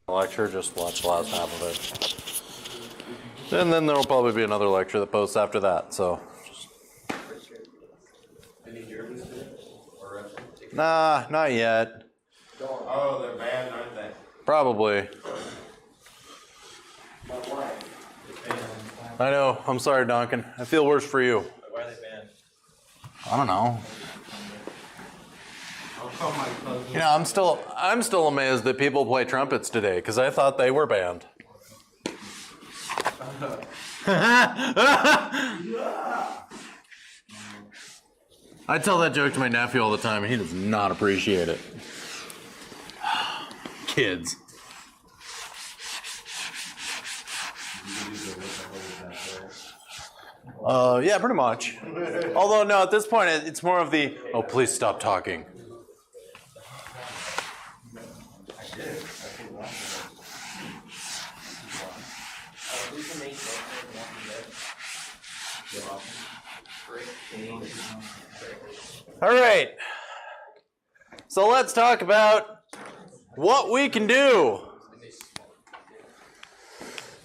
lecture, just watch the last half of it. And then there will probably be another lecture that posts after that, so. Nah, not yet. Oh, they're banned, aren't they? Probably. I know, I'm sorry, Duncan. I feel worse for you. Why are they banned? I don't know. I'll call my cousin. You know, I'm still amazed that people play trumpets today, because I thought they were banned. I tell that joke to my nephew all the time, and he does not appreciate it. Kids. Yeah, pretty much. Although, no, at this point, it's more of the, oh, please stop talking. All right. So let's talk about what we can do.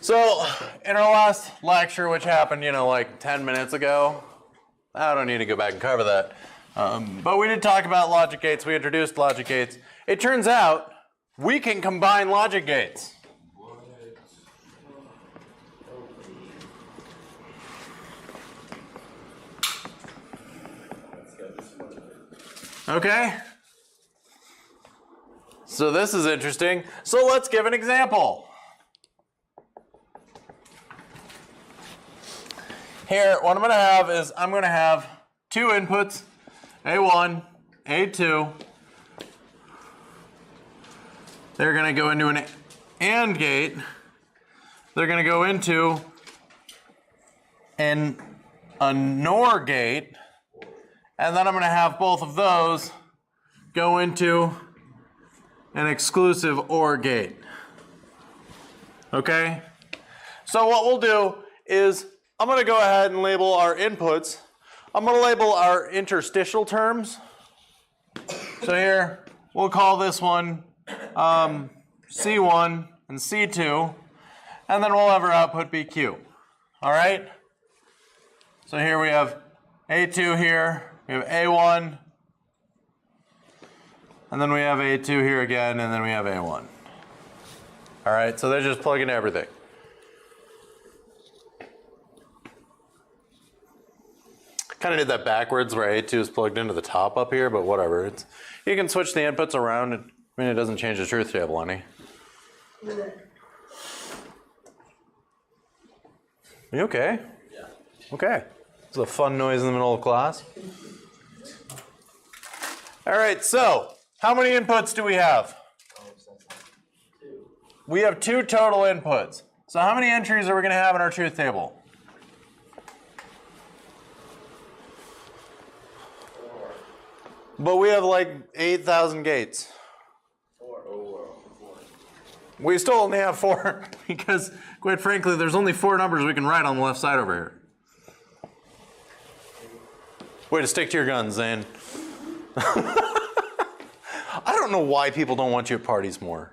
So in our last lecture, which happened, like 10 minutes ago, I don't need to go back and cover that. But we did talk about logic gates. We introduced logic gates. It turns out we can combine logic gates. Okay? So this is interesting. So let's give an example. Here, what I'm going to have is I'm going to have two inputs, A1, A2. They're going to go into an AND gate. They're going to go into a NOR gate. And then I'm going to have both of those go into an exclusive OR gate. Okay? So what we'll do is I'm going to go ahead and label our inputs. I'm going to label our interstitial terms. So here, we'll call this one C1 and C2, and then we'll have our output be Q. All right? So here we have A2 here, we have A1, and then we have A2 here again, and then we have A1. All right, so they're just plugging everything. Kind of did that backwards where A2 is plugged into the top up here, but whatever. You can switch the inputs around. I mean, it doesn't change the truth table any. You okay? Yeah. Okay. It's a fun noise in the middle of class. All right, so how many inputs do we have? We have 2 total inputs. So how many entries are we going to have in our truth table? 4. But we have like 8,000 gates. 4. We still only have 4 because, quite frankly, there's only 4 numbers we can write on the left side over here. Way to stick to your guns, Zane. I don't know why people don't want you at parties more.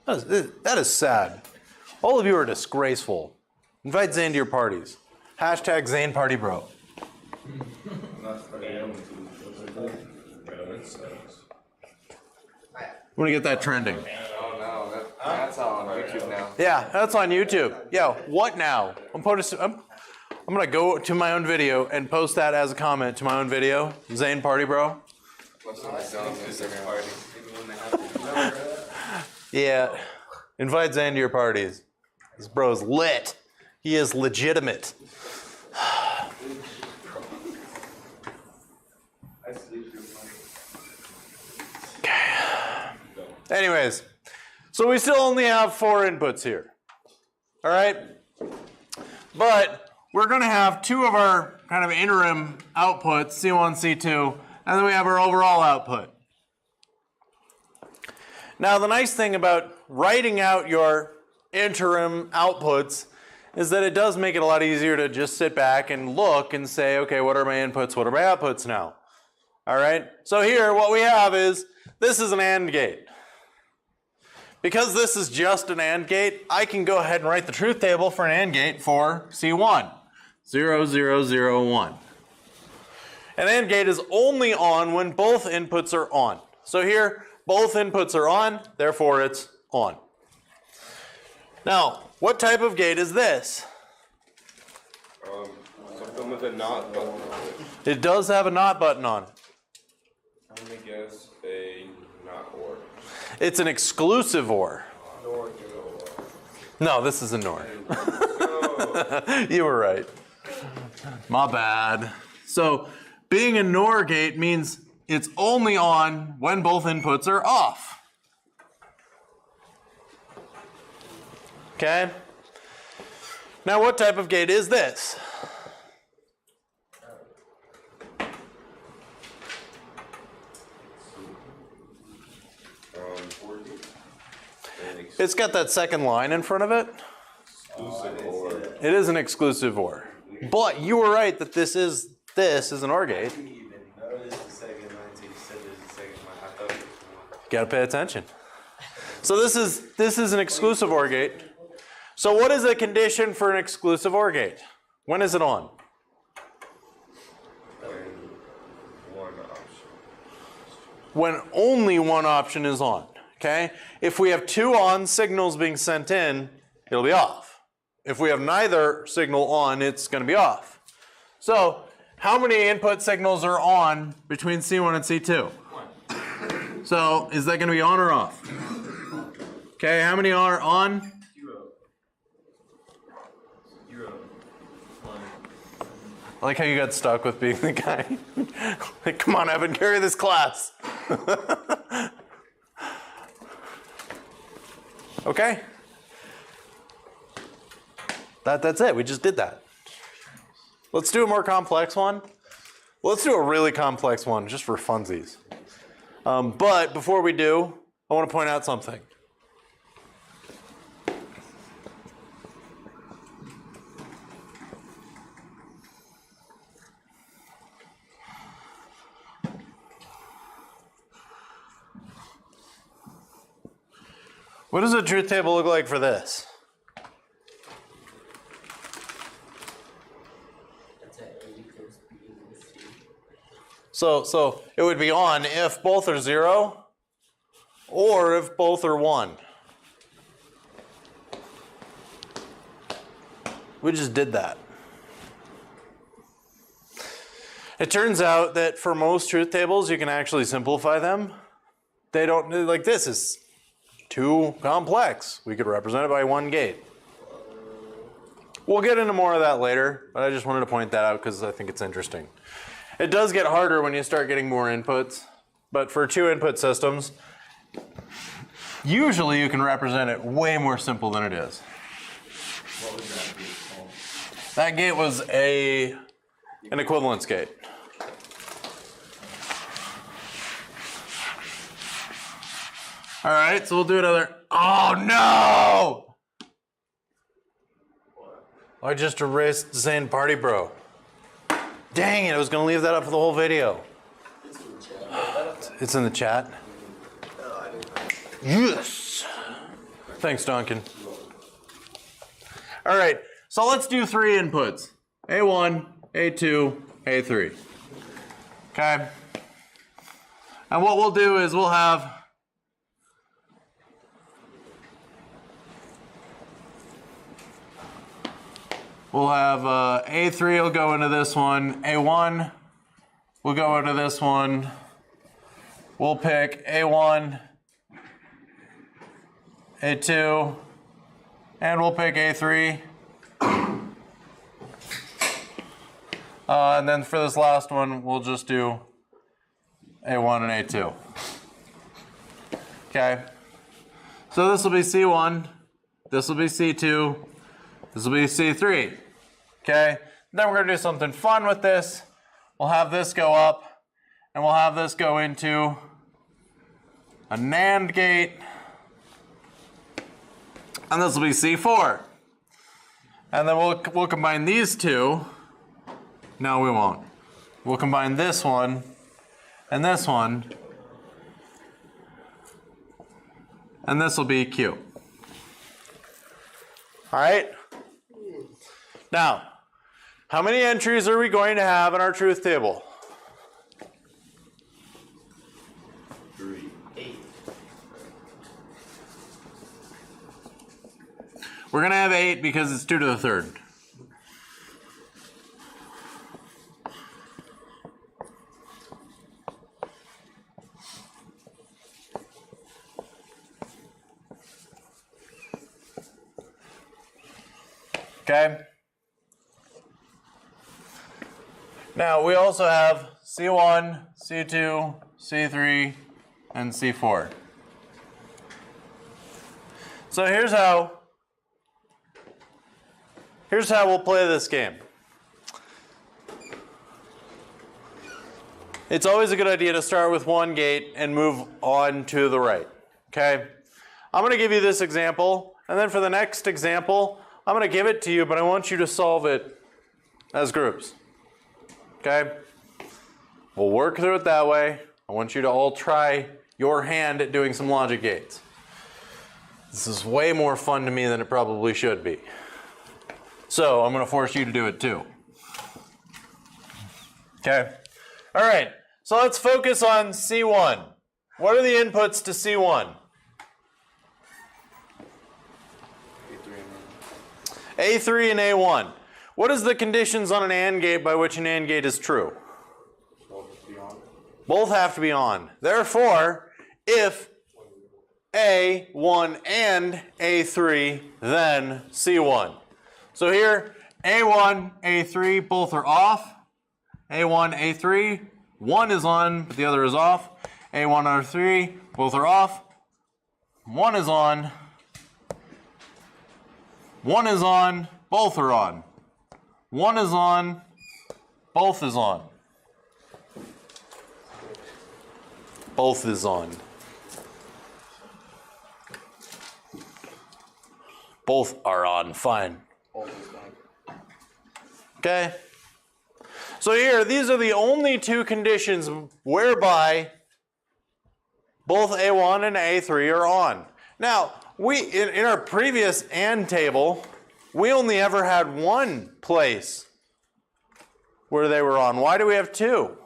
That is sad. All of you are disgraceful. Invite Zane to your parties. Hashtag Zane Party Bro. We want to get that trending. Oh no, that's on YouTube now. Yeah, that's on YouTube. Yeah, what now? I'm going to go to my own video and post that as a comment to my own video. Zane Party Bro. Yeah, invite Zane to your parties. This bro's lit. He is legitimate. Anyways, so we still only have 4 inputs here. All right? But we're going to have 2 of our kind of interim outputs, C1, C2, and then we have our overall output. Now, the nice thing about writing out your interim outputs is that it does make it a lot easier to just sit back and look and say, okay, what are my inputs, what are my outputs now? All right? So here, what we have is, this is an AND gate. because this is just an AND gate, I can go ahead and write the truth table for an AND gate for C1. 0, 0, 0, 1. An AND gate is only on when both inputs are on. So here, both inputs are on, therefore it's on. Now, what type of gate is this? Something with a not button on it. It does have a NOT button on it. I'm gonna guess a not or. It's an exclusive OR. No, this is a NOR. You were right. My bad. So, being a NOR gate means it's only on when both inputs are off. Okay? Now, what type of gate is this? It's got that second line in front of it. Exclusive or. It is an exclusive OR. But you were right that this is an OR gate. Gotta pay attention. So this is an exclusive OR gate. So what is a condition for an exclusive OR gate? When is it on? One option. When only one option is on. Okay? If we have two on signals being sent in, it'll be off. If we have neither signal on, it's going to be off. So, how many input signals are on between C1 and C2? One. So, is that going to be on or off? Okay, how many are on? 0. 0. 1. I like how you got stuck with being the guy. Like, come on, Evan, carry this class. Okay? That's it. We just did that. Let's do a more complex one. Let's do a really complex one just for funsies. But before we do, I want to point out something. What does a truth table look like for this? So it would be on if both are 0 or if both are 1. We just did that. It turns out that for most truth tables, you can actually simplify them. They don't, like this is too complex. We could represent it by one gate. We'll get into more of that later, but I just wanted to point that out because I think it's interesting. It does get harder when you start getting more inputs, but for two input systems, usually you can represent it way more simple than it is. What was that gate called? That gate was an equivalence gate. All right, so we'll do another. Oh no! I just erased saying party bro. Dang it, I was gonna leave that up for the whole video. It's in the chat. Yes! Thanks, Duncan. All right, so let's do 3 inputs. A1, A2, A3. Okay? And what we'll do is we'll have A3 will go into this one, A1 will go into this one. We'll pick A1, A2, and we'll pick A3. And then for this last one, we'll just do A1 and A2. Okay. So this will be C1, this will be C2, this will be C3. Okay. Then we're going to do something fun with this. We'll have this go up, and we'll have this go into a NAND gate. And this will be C4. And then we'll combine these two. No, we won't. We'll combine this one and this one. And and this will be Q. All right? Now, how many entries are we going to have in our truth table? 3. 8. We're going to have 8 because it's 2 to the third. Okay? Now, we also have C1, C2, C3, and C4. So here's how we'll play this game. It's always a good idea to start with one gate and move on to the right. Okay? I'm going to give you this example, and then for the next example, I'm going to give it to you, but I want you to solve it as groups. Okay? We'll work through it that way. I want you to all try your hand at doing some logic gates. This is way more fun to me than it probably should be. So I'm going to force you to do it too. Okay? All right. So let's focus on C1. What are the inputs to C1? A3 and A1. What is the conditions on an AND gate by which an AND gate is true? Both have to be on. Therefore, if A1 and A3, then C1. So here, A1, A3, both are off. A1, A3, one is on, but the other is off. A1, R3, both are off. One is on. One is on, both are on. One is on, both is on. Both is on. Both are on, fine. Okay? So here, these are the only two conditions whereby both A1 and A3 are on. Now, in our previous AND table, we only ever had one place where they were on. Why do we have two?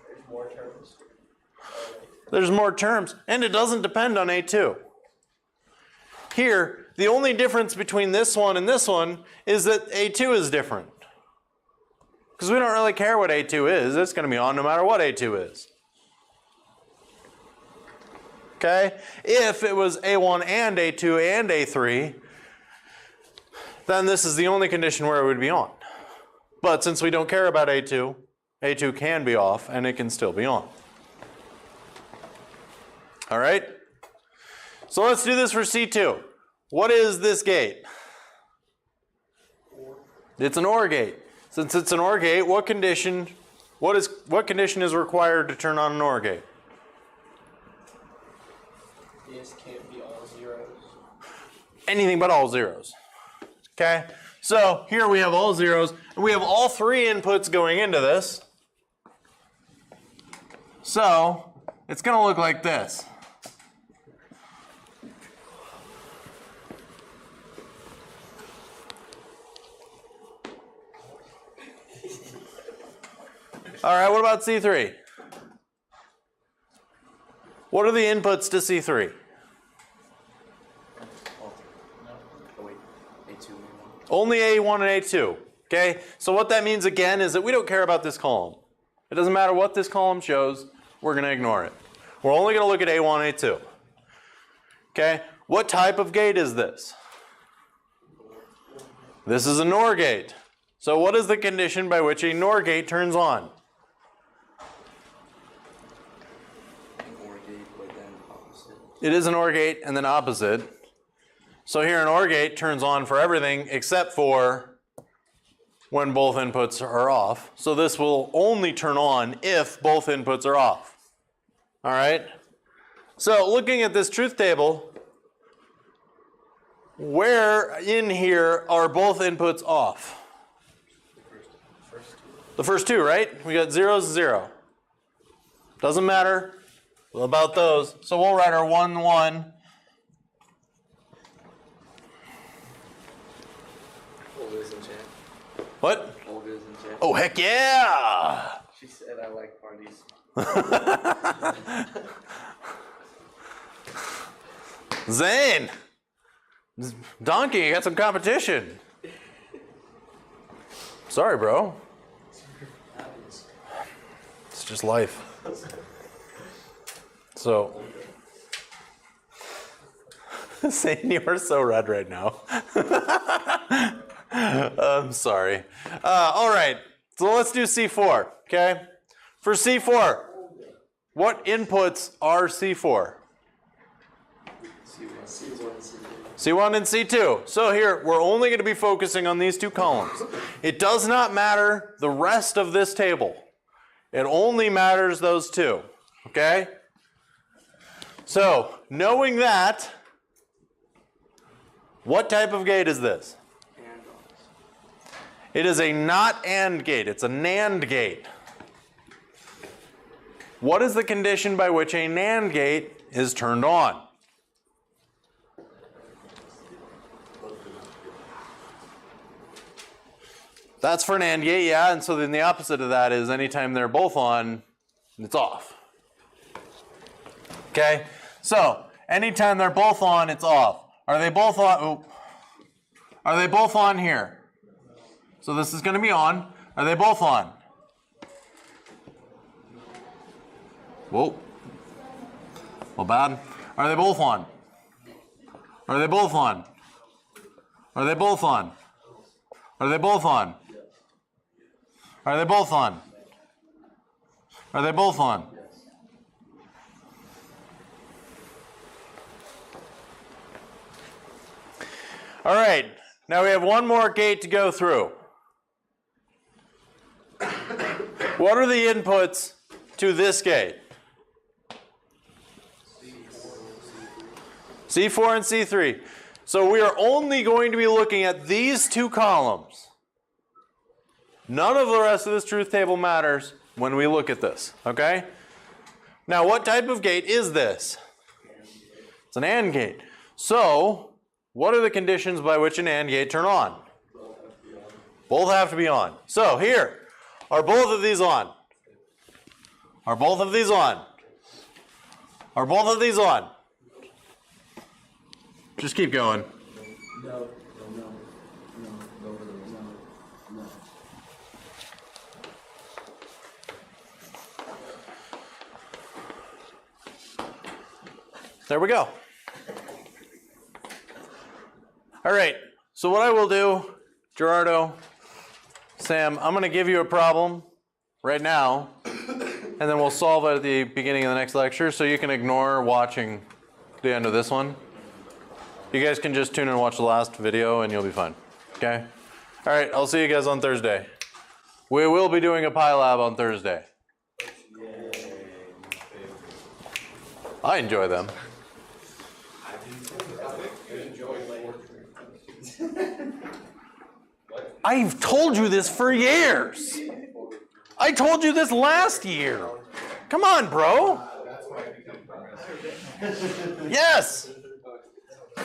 There's more terms. There's more terms, and it doesn't depend on A2. Here, the only difference between this one and this one is that A2 is different. Because we don't really care what A2 is. It's going to be on no matter what A2 is. Okay? If it was A1 and A2 and A3, then this is the only condition where it would be on. But since we don't care about A2, A2 can be off and it can still be on. All right? So let's do this for C2. What is this gate? It's an OR gate. Since it's an OR gate, what condition is required to turn on an OR gate? This can't be all zeros. Anything but all zeros. Okay? So here we have all zeros, and we have all three inputs going into this. So it's going to look like this. All right, what about C3? What are the inputs to C3? Oh wait, A2 and A1. Only A1 and A2. Okay? So what that means again is that we don't care about this column. It doesn't matter what this column shows, we're going to ignore it. We're only going to look at A1, A2. Okay? What type of gate is this? This is a NOR gate. So what is the condition by which a NOR gate turns on? OR gate, but then opposite. It is an OR gate and then opposite. So here an OR gate turns on for everything except for when both inputs are off. So this will only turn on if both inputs are off. All right? So looking at this truth table, where in here are both inputs off? The first two, right? We got 0, 0. Doesn't matter about those. So we'll write our 1, 1. Olga's in chat. What? Olga's in chat. Oh, heck yeah! She said I like parties. Zane! Donkey, you got some competition. Sorry, bro. It's just life. So, Zane, you are so red right now. I'm sorry. All right, so let's do C4, okay? For C4, what inputs are C4? C1 and C2. So here, we're only going to be focusing on these two columns. It does not matter the rest of this table. It only matters those two, okay? So, knowing that, what type of gate is this? It is a not AND gate. It's a NAND gate. What is the condition by which a NAND gate is turned on? That's for an AND gate, yeah, and so then the opposite of that is anytime they're both on, it's off. Okay? So, anytime they're both on, it's off. Are they both on? Oop. Are they both on here? So this is going to be on. Are they both on? Whoa. Well, bad. Are they both on? Are they both on? Are they both on? Are they both on? Are they both on? Are they both on? All right, now we have one more gate to go through. What are the inputs to this gate? C4 and C3. So we are only going to be looking at these two columns. None of the rest of this truth table matters when we look at this, okay? Now, what type of gate is this? It's an AND gate. So, what are the conditions by which an AND gate turn on? Both have to be on. So, here, are both of these on? Are both of these on? Are both of these on? Just keep going. No. There we go. All right, so what I will do, Gerardo, Sam, I'm going to give you a problem right now, and then we'll solve it at the beginning of the next lecture, so you can ignore watching the end of this one. You guys can just tune in and watch the last video, and you'll be fine, okay? All right, I'll see you guys on Thursday. We will be doing a Pi Lab on Thursday. I enjoy them. I've told you this for years. I told you this last year. Come on, bro. Yes.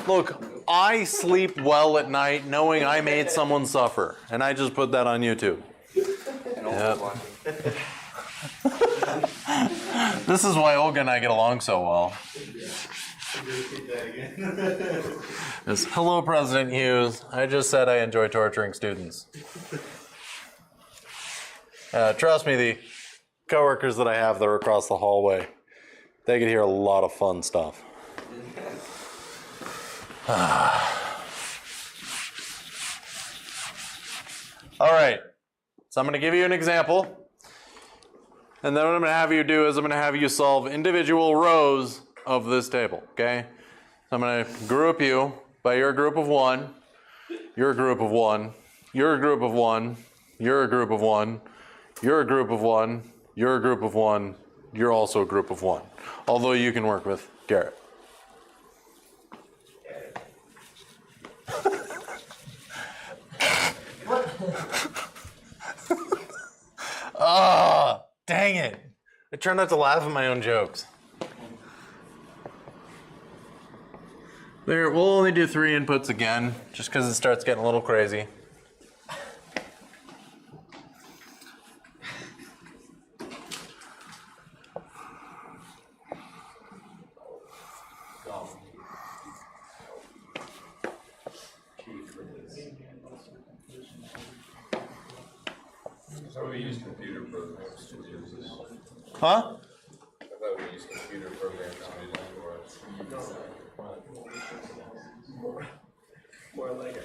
Look, I sleep well at night knowing I made someone suffer, and I just put that on YouTube. Yep. This is why Olga and I get along so well. Yes. Hello, President Hughes. I just said I enjoy torturing students. Trust me, the coworkers that I have that are across the hallway, they can hear a lot of fun stuff. All right, so I'm going to give you an example, and then what I'm going to have you do is I'm going to have you solve individual rows of this table, okay? So I'm going to group you by your group of one, your group of one, your group of one, your group of one, your group of one, your group of one, you're also a group of one, although you can work with Garrett. try not to laugh at my own jokes. There, we'll only do 3 inputs again, just because it starts getting a little crazy. So we use computer programs to do this. Huh? I thought we used computer programs to do this for us. More Lego.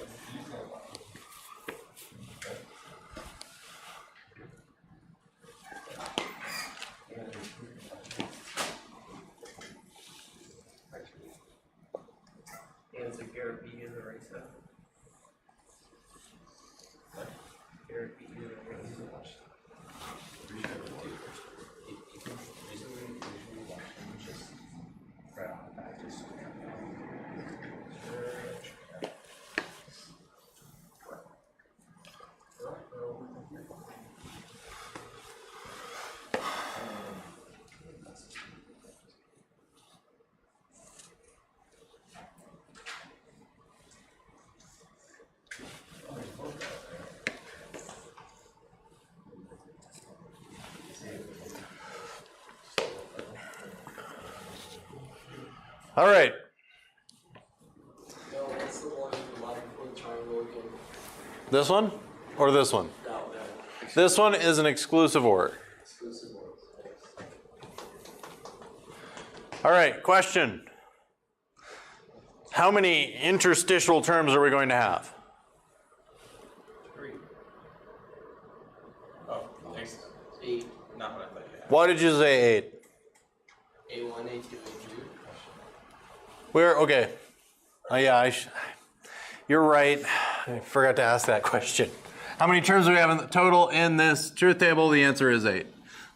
Answer Garrett B in the race up. Garrett B in the race up. All right. No, what's the one with the logical triangle again? This one or this one? No. This one is an exclusive OR. Exclusive ones. All right, question. How many interstitial terms are we going to have? 3. Oh, thanks. 8. Not what I thought you had. Why did you say 8? A1, A2, A3. We're okay. Yeah, you're right. I forgot to ask that question. How many terms do we have in the total in this truth table? The answer is 8.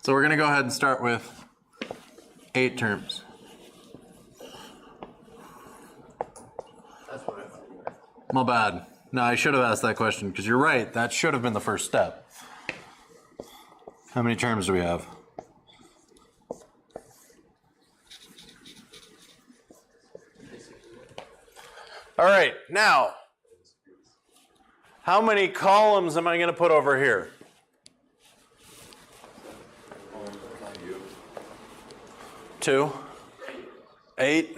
So we're going to go ahead and start with 8 terms. That's what I thought. My bad. No, I should have asked that question because you're right. That should have been the first step. How many terms do we have? All right, now, how many columns am I going to put over here? 2, 8.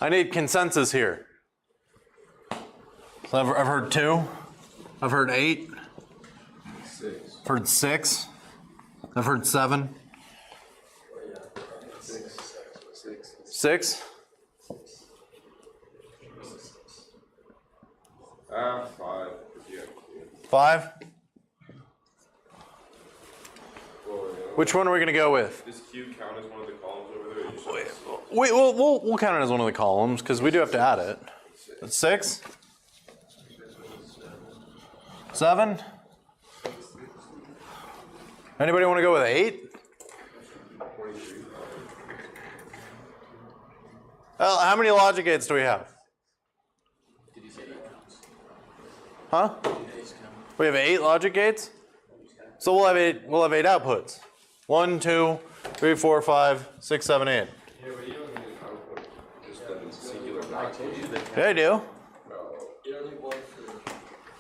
I need consensus here. So I've heard 2. I've heard 8. 6. I've heard 6. I've heard 7. 6. 5. Yeah. 5. Well, Which one are we going to go with? does Q count as one of the columns over there? Or you just Wait, we'll count it as one of the columns because we do have to add it. That's 6. 7. Anybody want to go with 8? Well, how many logic gates do we have? Did you say 8 counts? Huh? 8 count. We have 8 logic gates. So we'll have 8 outputs. 1, 2, 3, 4, 5, 6, 7, 8. Yeah, but you don't need an output. Just a singular dot. Yeah, I do. It only one for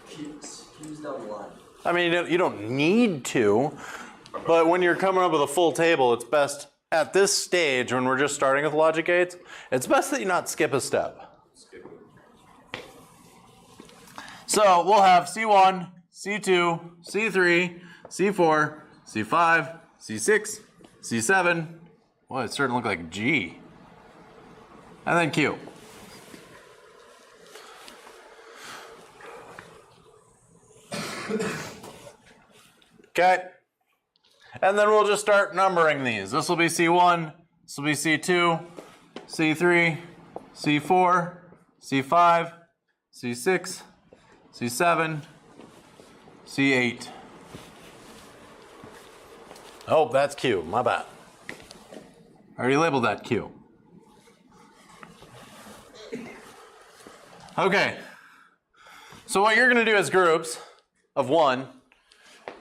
Q's down the line. I mean, you don't need to, but when you're coming up with a full table, it's best at this stage when we're just starting with logic gates, it's best that you not skip a step. So we'll have C1, C2, C3, C4, C5, C6, C7. Well, it's starting to look like G. And then Q. Okay. And then we'll just start numbering these. This will be C1, this will be C2, C3, C4, C5, C6, C7, C8. Oh, that's Q. My bad. I already labeled that Q. Okay. So what you're going to do is groups of 1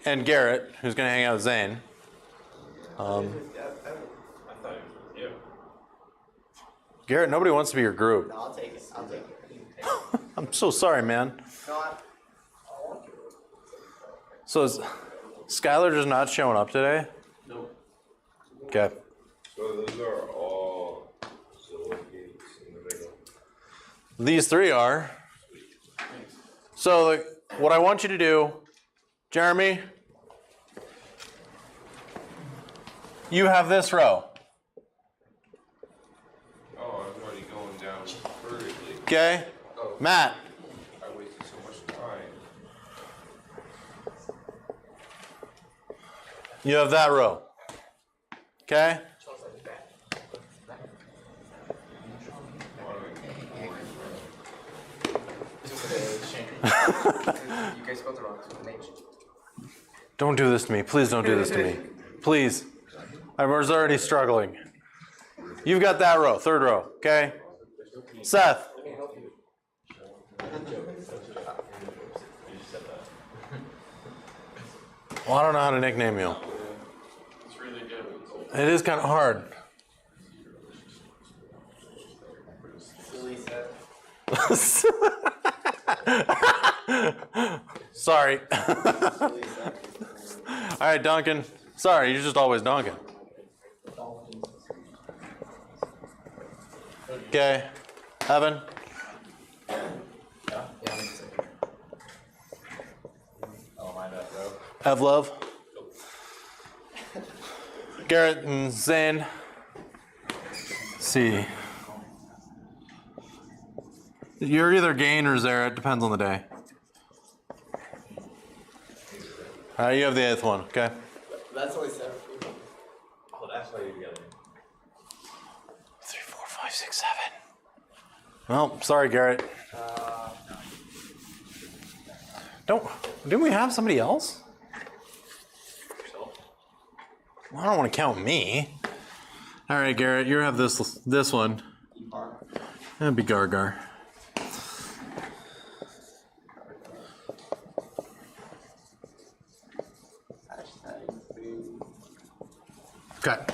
and Garrett, who's going to hang out with Zane. I thought it was you. Garrett, nobody wants to be your group. No, I'll take it. I'll take it. I'm so sorry, man. No, So is Skylar just not showing up today? Nope. Okay. So those are all Zilla gates in the middle. These three are. So what I want you to do, Jeremy, you have this row. Oh, I'm already going down vertically. Okay? Matt, I wasted so much time. you have that row. Okay? you guys spelled it wrong. It's with an H. Don't do this to me. Please don't do this to me. Please. I was already struggling. You've got that row, third row, okay? Seth. Well, I don't know how to nickname you. It's really good. It is kind of hard. Silly Seth. Sorry. Silly Seth. All right, Duncan. Sorry, you're just always Duncan. Okay. Evan. Have love. Garrett and Zane. See. You're either Gain or Zara. It depends on the day. All right, you have the 8th one, okay? That's only 7. Oh, that's why you're together. 3, 4, 5, 6, 7. Well, sorry, Garrett. Didn't we have somebody else? Well, I don't want to count me. All right, Garrett, you have this one. That'd be Gargar. Okay.